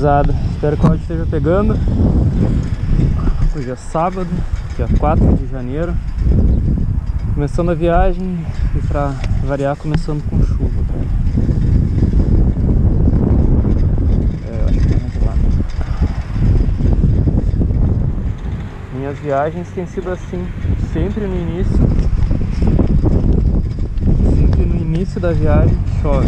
gurizada, espero que o áudio esteja pegando. Hoje é sábado, dia 4 de janeiro. Começando a viagem e pra variar começando com chuva, cara. Eu acho que não é de lá. Minhas viagens têm sido assim, sempre no início da viagem chove.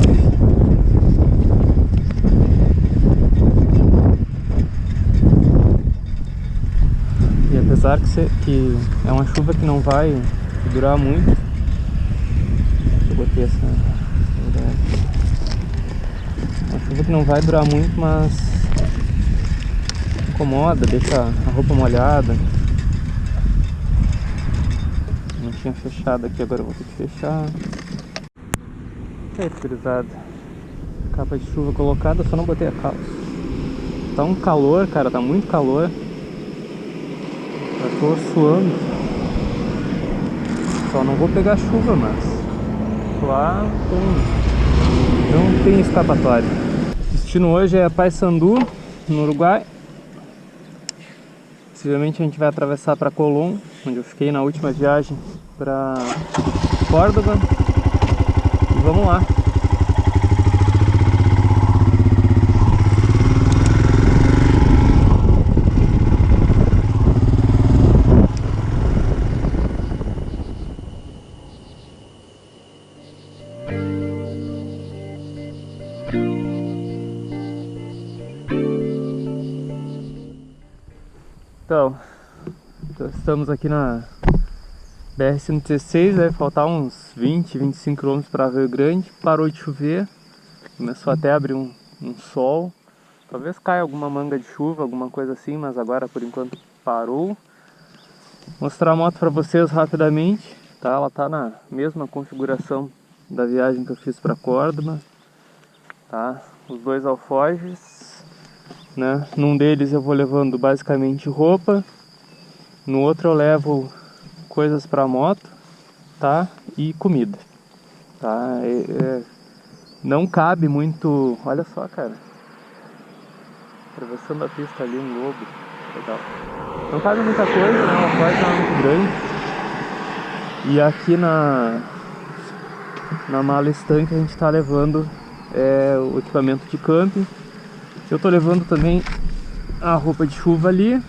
E apesar que é uma chuva que não vai durar muito, eu botei essa uma chuva que não vai durar muito, mas incomoda, deixa a roupa molhada. Não tinha fechado aqui, agora eu vou ter que fechar. É, gurizada, capa de chuva colocada, só não botei a calça. Tá um calor, cara, tá muito calor. Já tô suando. Só não vou pegar chuva, mas lá não tem escapatória. O destino hoje é Paysandú, no Uruguai. Possivelmente a gente vai atravessar para Colón, onde eu fiquei na última viagem, para Córdoba. E vamos lá. Então, estamos aqui na BR-116, vai faltar uns 20, 25 km para Rio Grande. Parou de chover, começou até a abrir um sol. Talvez caia alguma manga de chuva, alguma coisa assim, mas agora por enquanto parou. Vou mostrar a moto para vocês rapidamente, tá? Ela tá na mesma configuração da viagem que eu fiz para Córdoba, tá? Os dois alforjes, né? Num deles eu vou levando basicamente roupa, no outro eu levo coisas para moto, tá? E comida, tá? Não cabe muito. Olha só, cara, atravessando a pista ali, um lobo, legal. Não cabe muita coisa, né? O alforje não é muito grande. E aqui na mala estanque a gente tá levando o equipamento de camping. Eu tô levando também a roupa de chuva ali,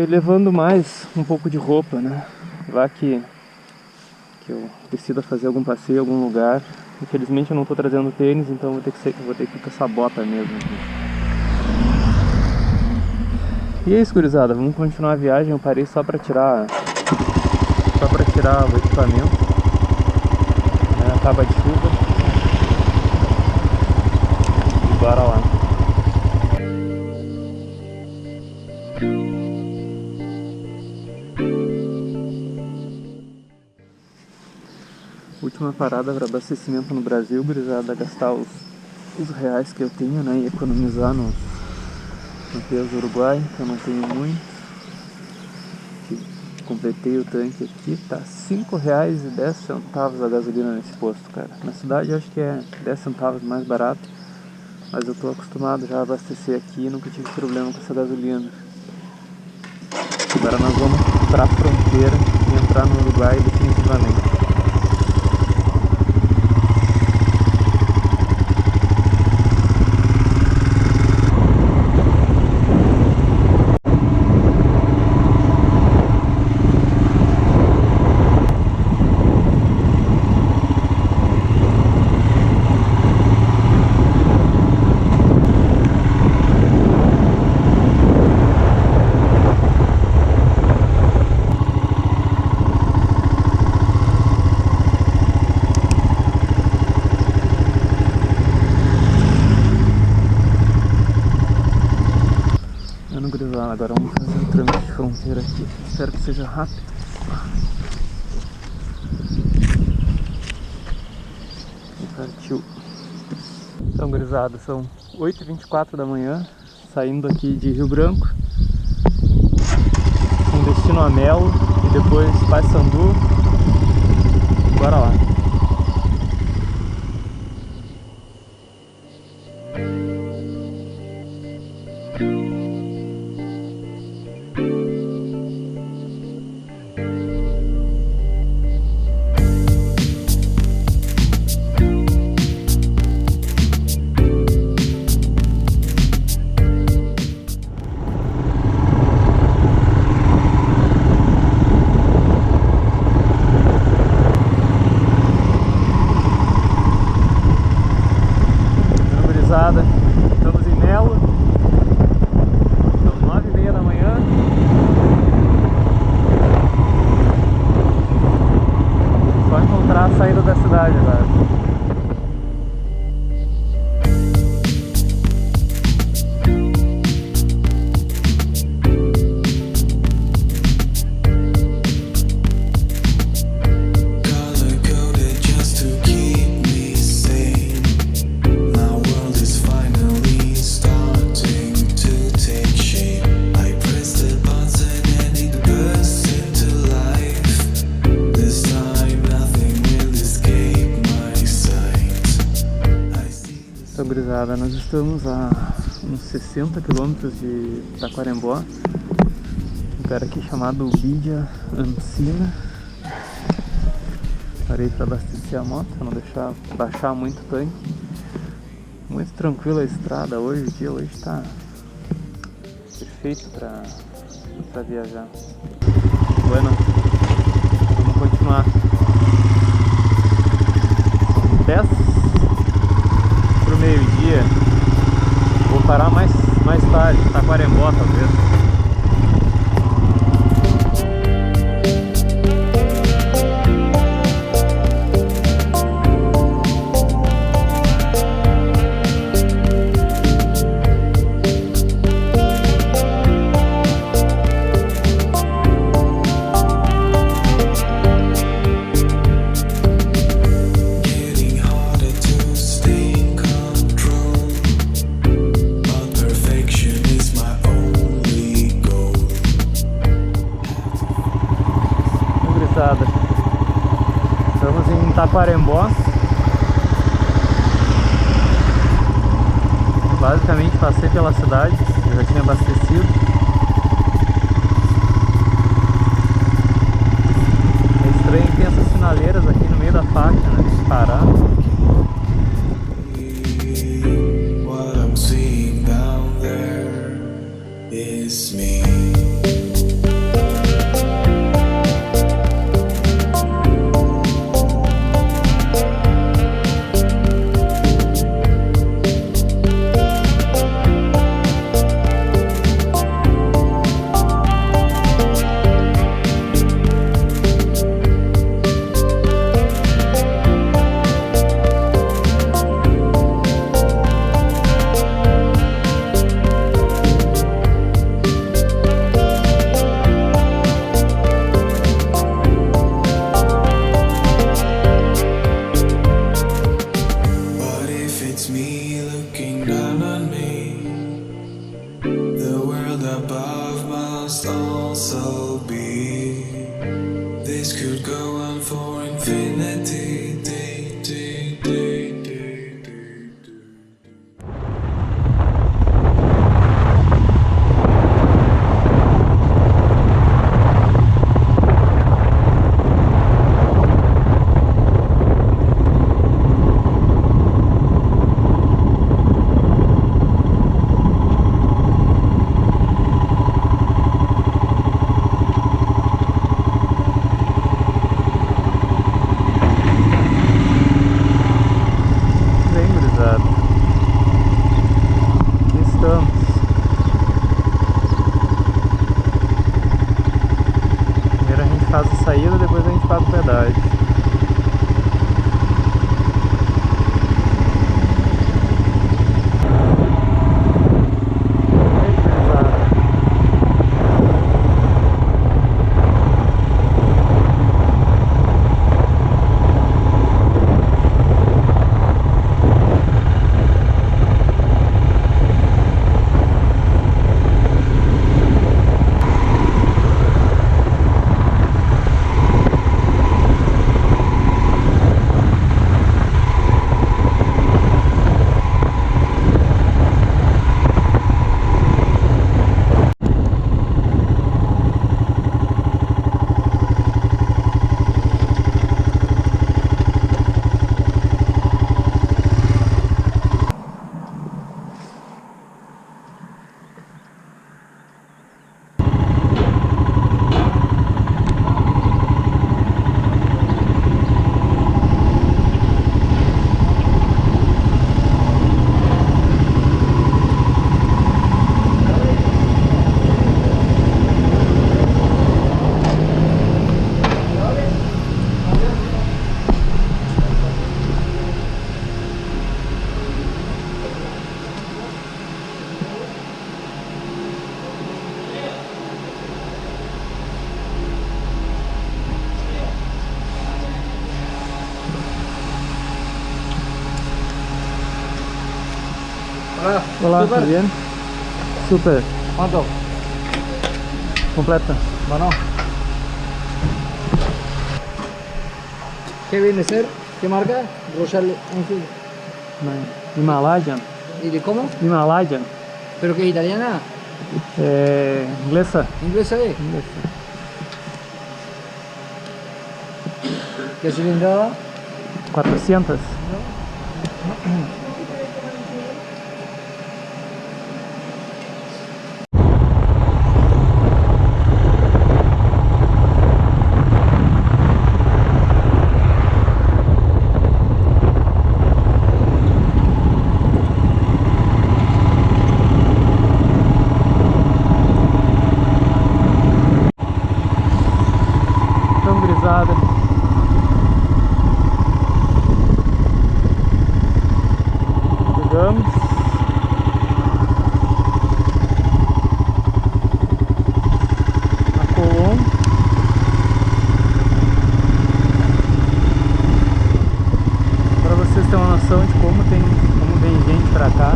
levando mais um pouco de roupa, né? Lá que eu decida fazer algum passeio, algum lugar. Infelizmente eu não tô trazendo tênis, então vou ter que ir com essa bota mesmo. E é isso, gurizada, vamos continuar a viagem. Eu parei só pra tirar o equipamento, né? A capa de chuva. E bora lá. Última parada para abastecimento no Brasil, gurizada, gastar os reais que eu tenho, né, e economizar no peso Uruguai, que eu não tenho muito. Completei o tanque aqui, tá R$5,10 a gasolina nesse posto, cara. Na cidade eu acho que é 10 centavos mais barato, mas eu tô acostumado já a abastecer aqui e nunca tive problema com essa gasolina. Agora nós vamos pra fronteira e entrar no Uruguai definitivamente. Agora vamos fazer um trâmite de fronteira aqui. Espero que seja rápido. E partiu. Então, gurizada, são 8h24 da manhã, saindo aqui de Rio Branco, com destino a Melo e depois Paysandú. Bora lá. gurizada, nós estamos a uns 60 km de Taquarembó, um lugar aqui chamado Bidia Ancina. Parei para abastecer a moto, para não deixar baixar muito o tanque. Muito tranquila a estrada hoje, o dia hoje está perfeito para viajar. Bueno, vamos continuar. 10 pro meio-dia. Vou parar mais tarde, Taquarembó talvez. Estamos em Taquarembó. Basicamente passei pela cidade, eu já tinha abastecido. É estranho que tem essas sinaleiras aqui no meio da faixa, né? Parar. What I'm seeing down there is me. Above must also be. This could go on for infinity. Faz a saída, depois a gente paga o pedágio. Olá, tudo bien? Super. ¿Cuánto? Completa. Bueno. ¿Qué viene a ser? ¿Qué marca? Royal Enfield. Himalayan. ¿Y de cómo? Himalayan. ¿Pero qué es italiana? Inglesa. ¿Inglesa es? Inglesa. ¿Qué cilindrada? 400. Tão grisada. Chegamos. A Colom. Para vocês terem uma noção de como vem gente pra cá.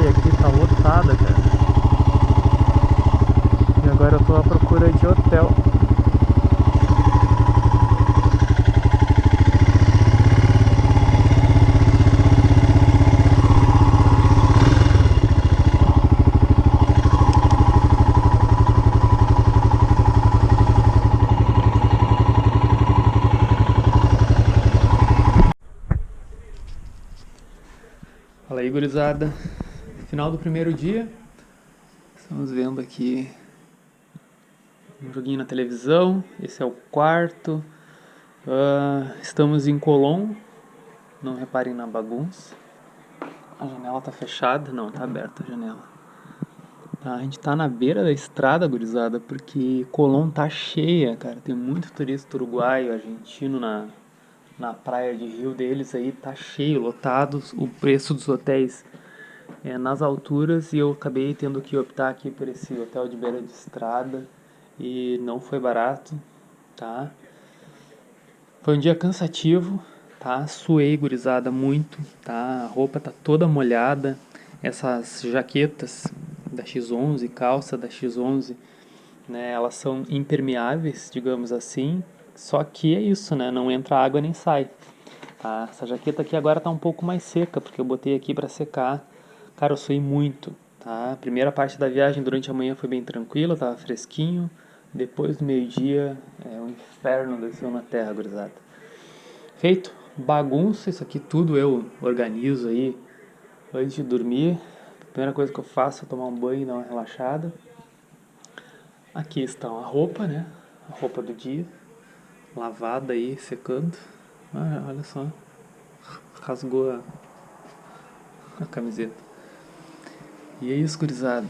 Aqui tá lotada, cara. E agora eu tô à procura de hotel. Fala aí, gurizada. Final do primeiro dia, estamos vendo aqui um joguinho na televisão. Esse é o quarto. Estamos em Colom. Não reparem na bagunça. A janela tá fechada, não, tá aberta a janela. Tá, a gente tá na beira da estrada, gurizada, porque Colom tá cheia, cara. Tem muito turista uruguaio, argentino na praia de rio deles aí, tá cheio, lotados. O preço dos hotéis nas alturas, e eu acabei tendo que optar aqui por esse hotel de beira de estrada e não foi barato, tá? Foi um dia cansativo, tá? Suei, gurizada, muito, tá? A roupa tá toda molhada, essas jaquetas da X11, calça da X11, né? Elas são impermeáveis, digamos assim, só que é isso, né? Não entra água nem sai, tá? Essa jaqueta aqui agora tá um pouco mais seca, porque eu botei aqui pra secar. Cara, eu suei muito, tá? A primeira parte da viagem durante a manhã foi bem tranquila, tava fresquinho. Depois do meio-dia, o inferno desceu na terra, gurizada. Feito, bagunça, isso aqui tudo eu organizo aí antes de dormir. A primeira coisa que eu faço é tomar um banho e dar uma relaxada. Aqui está a roupa, né? A roupa do dia, lavada aí, secando. Olha só, rasgou a camiseta. E é isso, gurizada.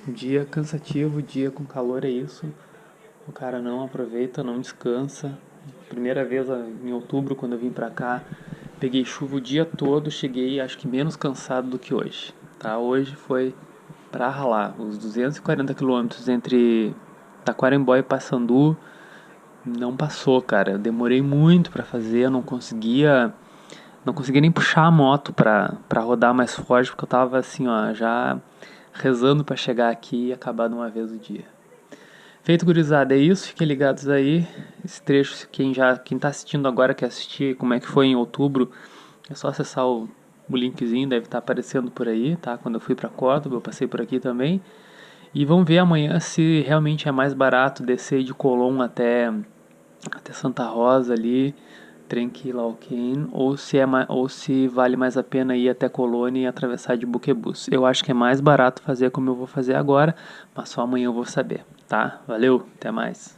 Dia cansativo, dia com calor, é isso. O cara não aproveita, não descansa. Primeira vez em outubro, quando eu vim pra cá, peguei chuva o dia todo, cheguei acho que menos cansado do que hoje, tá? Hoje foi pra ralar. Os 240 quilômetros entre Taquarembó e Paissandu não passou, cara. Eu demorei muito pra fazer, eu não conseguia nem puxar a moto pra rodar mais forte, porque eu tava assim, ó, já rezando pra chegar aqui e acabar de uma vez o dia. Feito, gurizada, é isso, fiquem ligados aí. Esse trecho, quem tá assistindo agora, quer assistir como é que foi em outubro, é só acessar o linkzinho, deve estar aparecendo por aí, tá? Quando eu fui pra Córdoba, eu passei por aqui também. E vamos ver amanhã se realmente é mais barato descer de Colom até Santa Rosa ali, Trenquilauquén, ou se vale mais a pena ir até Colônia e atravessar de buquebus. Eu acho que é mais barato fazer como eu vou fazer agora, mas só amanhã eu vou saber, tá? Valeu, até mais.